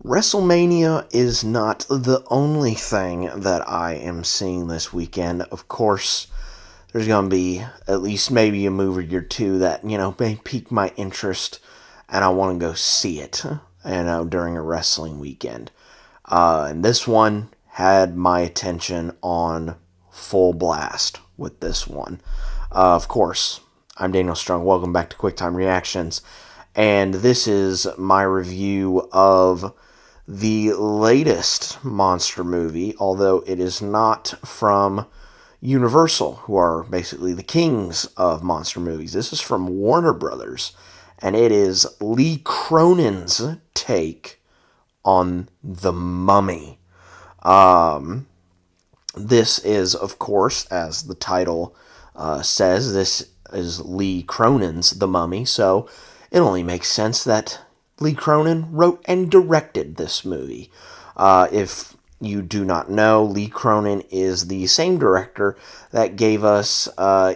WrestleMania is not the only thing that I am seeing this weekend. Of course, there's going to be at least maybe a movie or two that, may pique my interest and I want to go see it, during a wrestling weekend. And this one had my attention on full blast with this one. Of course, I'm Daniel Strong. Welcome back to QuickTime Reactions. And this is my review of the latest monster movie, although it is not from Universal, who are basically the kings of monster movies. This is from Warner Brothers, and it is Lee Cronin's take on The Mummy. This is, of course, as the title says, this is Lee Cronin's The Mummy, so it only makes sense that Lee Cronin wrote and directed this movie. If you do not know, Lee Cronin is the same director that gave us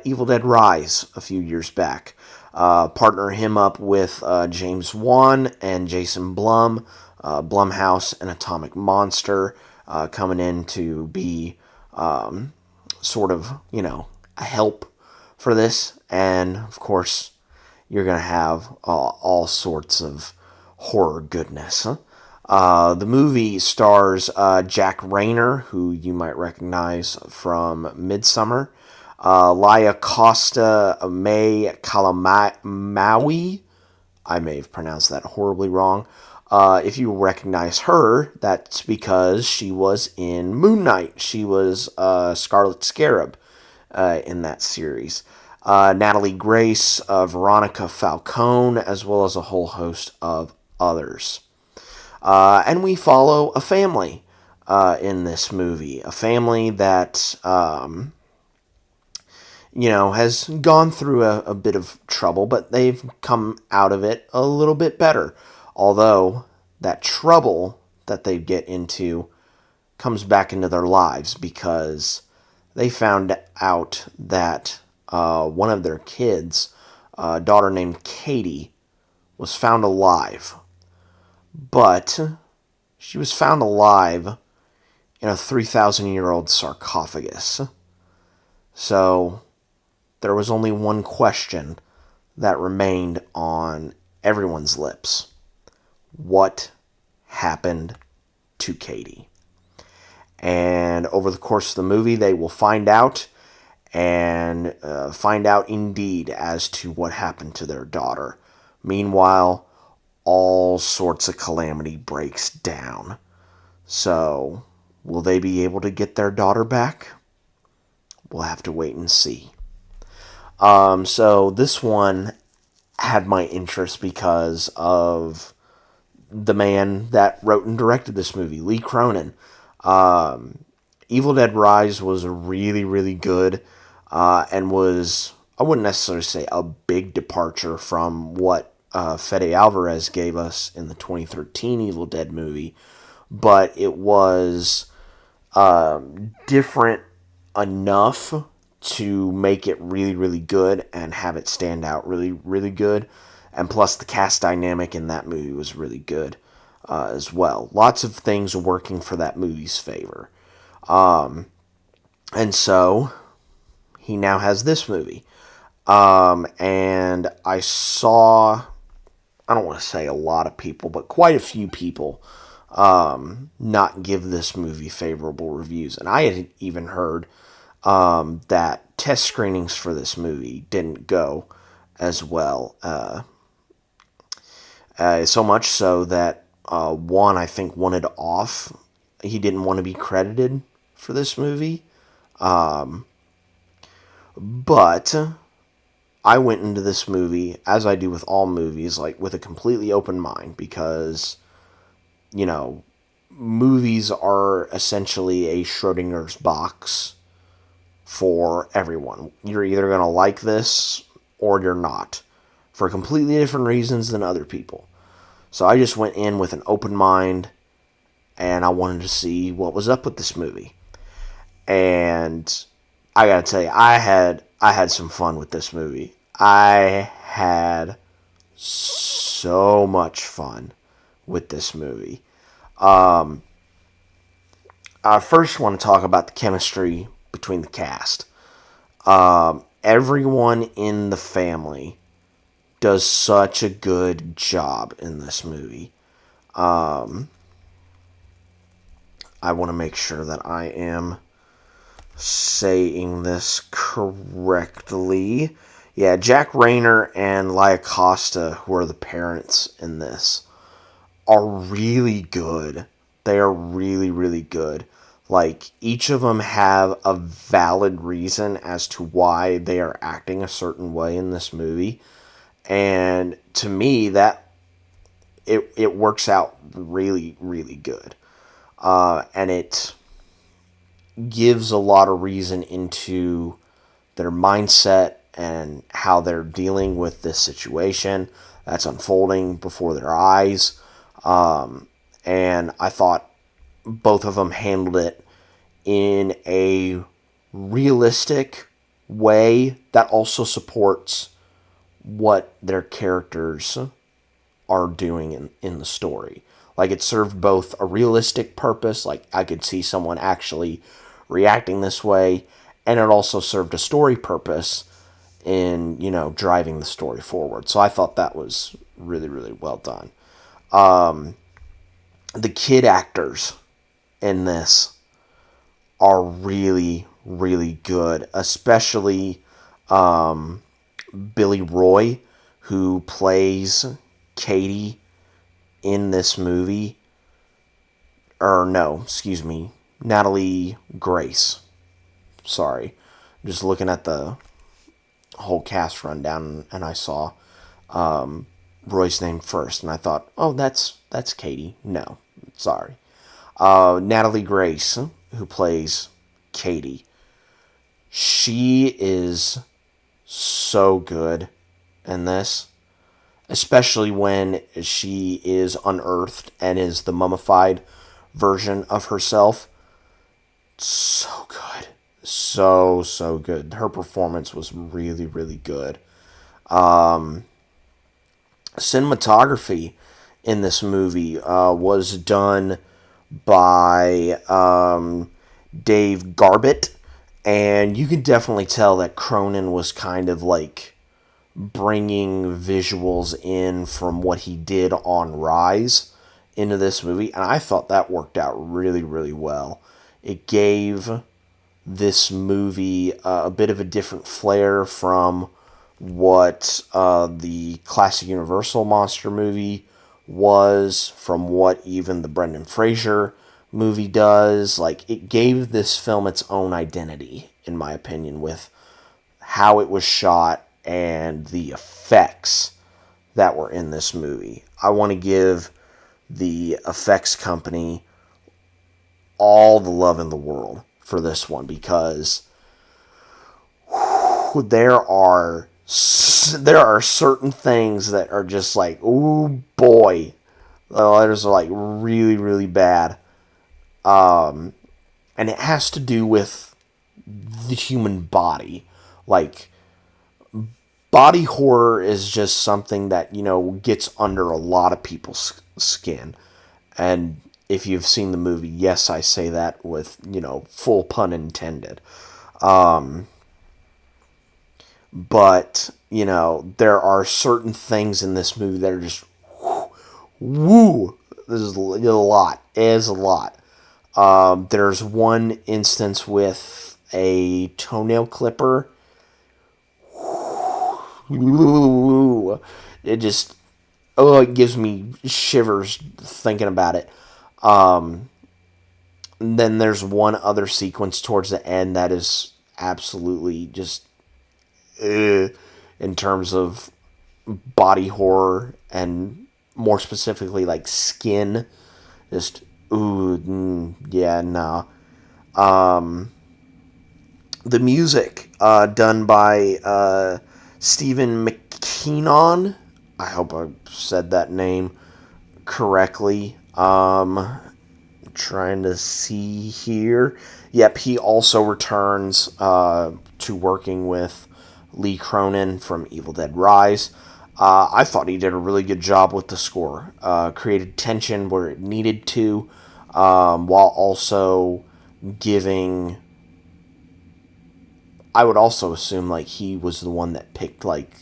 Evil Dead Rise a few years back. Partner him up with James Wan and Jason Blum, Blumhouse and Atomic Monster, coming in to be sort of, a help for this. And, of course, you're going to have all sorts of horror goodness. The movie stars Jack Rayner, who you might recognize from Midsommar, Laia Costa May Kalamaui. I may have pronounced that horribly wrong. If you recognize her, that's because she was in Moon Knight. She was Scarlet Scarab in that series. Natalie Grace, Veronica Falcone, as well as a whole host of others. And we follow a family in this movie. A family that, has gone through a bit of trouble, but they've come out of it a little bit better. Although that trouble that they get into comes back into their lives because they found out that one of their kids, a daughter named Katie, was found alive. But she was found alive in a 3,000-year-old sarcophagus. So there was only one question that remained on everyone's lips. What happened to Katie? And over the course of the movie, they will find out, and find out indeed as to what happened to their daughter. Meanwhile, all sorts of calamity breaks down. So, will they be able to get their daughter back? We'll have to wait and see. So this one had my interest because of the man that wrote and directed this movie, Lee Cronin. Evil Dead Rise was really, really good, and was, I wouldn't necessarily say a big departure from what Fede Alvarez gave us in the 2013 Evil Dead movie, but it was different enough to make it really, really good and have it stand out really, really good. And plus, the cast dynamic in that movie was really good as well. Lots of things working for that movie's favor. And so, he now has this movie. And I saw, I don't want to say a lot of people, but quite a few people not give this movie favorable reviews. And I had even heard that test screenings for this movie didn't go as well. So much so that one, I think, wanted off. He didn't want to be credited for this movie. But I went into this movie, as I do with all movies, like with a completely open mind, because, movies are essentially a Schrodinger's box for everyone. You're either going to like this or you're not, for completely different reasons than other people. So I just went in with an open mind, and I wanted to see what was up with this movie. And I gotta tell you, I had some fun with this movie. I had so much fun with this movie. I first want to talk about the chemistry between the cast. Everyone in the family does such a good job in this movie. I want to make sure that I am saying this correctly. Yeah, Jack Rayner and Lia Costa, who are the parents in this, are really good. They are really, really good. Like, each of them have a valid reason as to why they are acting a certain way in this movie. And to me, that it works out really, really good. And it gives a lot of reason into their mindset and how they're dealing with this situation that's unfolding before their eyes. And I thought both of them handled it in a realistic way that also supports what their characters are doing in the story. Like, it served both a realistic purpose, like I could see someone actually reacting this way, and it also served a story purpose in, driving the story forward. So I thought that was really, really well done. The kid actors in this are really, really good, especially Billy Roy, who plays Katie in this movie. Or no, excuse me, Natalie Grace. Sorry. I'm just looking at the whole cast rundown, and I saw Roy's name first, and I thought, oh, that's Katie. No, sorry. Natalie Grace, who plays Katie. She is so good in this, especially when she is unearthed and is the mummified version of herself. So good. So good. Her performance was really, really good. Cinematography in this movie was done by Dave Garbett, and you can definitely tell that Cronin was kind of like bringing visuals in from what he did on Rise into this movie, and I thought that worked out really, really well. It gave this movie a bit of a different flair from what the classic Universal monster movie was, from what even the Brendan Fraser movie does. Like, it gave this film its own identity, in my opinion, with how it was shot and the effects that were in this movie. I want to give the effects company all the love in the world for this one, because there are certain things that are just like, ooh boy, others are like really, really bad, and it has to do with the human body. Like, body horror is just something that, gets under a lot of people's skin. And if you've seen the movie, yes, I say that with, full pun intended. But, there are certain things in this movie that are just, woo, this is a lot. It is a lot. There's one instance with a toenail clipper. It just, it gives me shivers thinking about it. Then there's one other sequence towards the end that is absolutely just, in terms of body horror, and more specifically like skin, just yeah, nah. The music done by Stephen McKeenan. I hope I said that name correctly. Trying to see here. Yep, he also returns to working with Lee Cronin from Evil Dead Rise. I thought he did a really good job with the score. Created tension where it needed to, while also giving. I would also assume like he was the one that picked like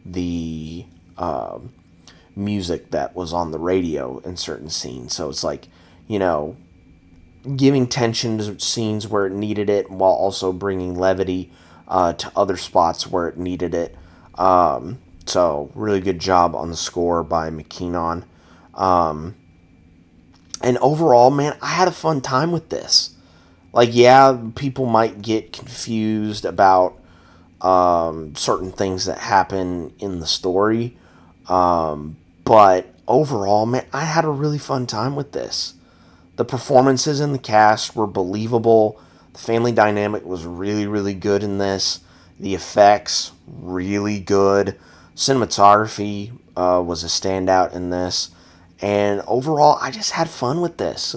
the music that was on the radio in certain scenes. So it's like, you know, giving tension to scenes where it needed it, while also bringing levity to other spots where it needed it. So really good job on the score by McKinnon. And overall, man, I had a fun time with this. Like, yeah, people might get confused about certain things that happen in the story. But overall, man, I had a really fun time with this. The performances in the cast were believable. The family dynamic was really, really good in this. The effects, really good. Cinematography was a standout in this. And overall, I just had fun with this.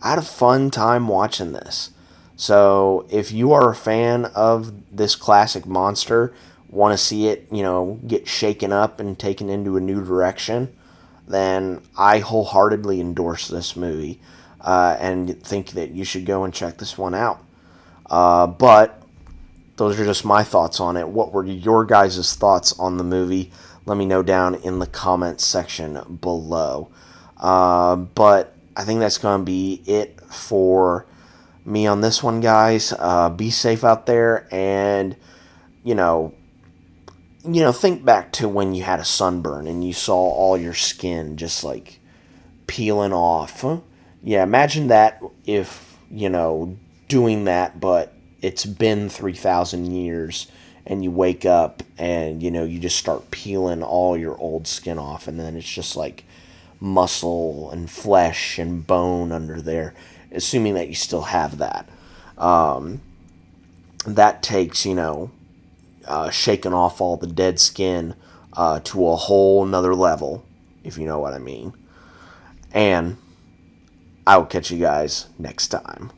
I had a fun time watching this. So if you are a fan of this classic monster, want to see it, you know, get shaken up and taken into a new direction, then I wholeheartedly endorse this movie and think that you should go and check this one out. But those are just my thoughts on it. What were your guys' thoughts on the movie? Let me know down in the comments section below. But I think that's going to be it for me on this one, guys. Be safe out there, and you know, think back to when you had a sunburn and you saw all your skin just like peeling off. Yeah, imagine that if, doing that, but it's been 3,000 years and you wake up and, you just start peeling all your old skin off, and then it's just like muscle and flesh and bone under there, assuming that you still have that. That takes, shaking off all the dead skin to a whole nother level, if you know what I mean. And I will catch you guys next time.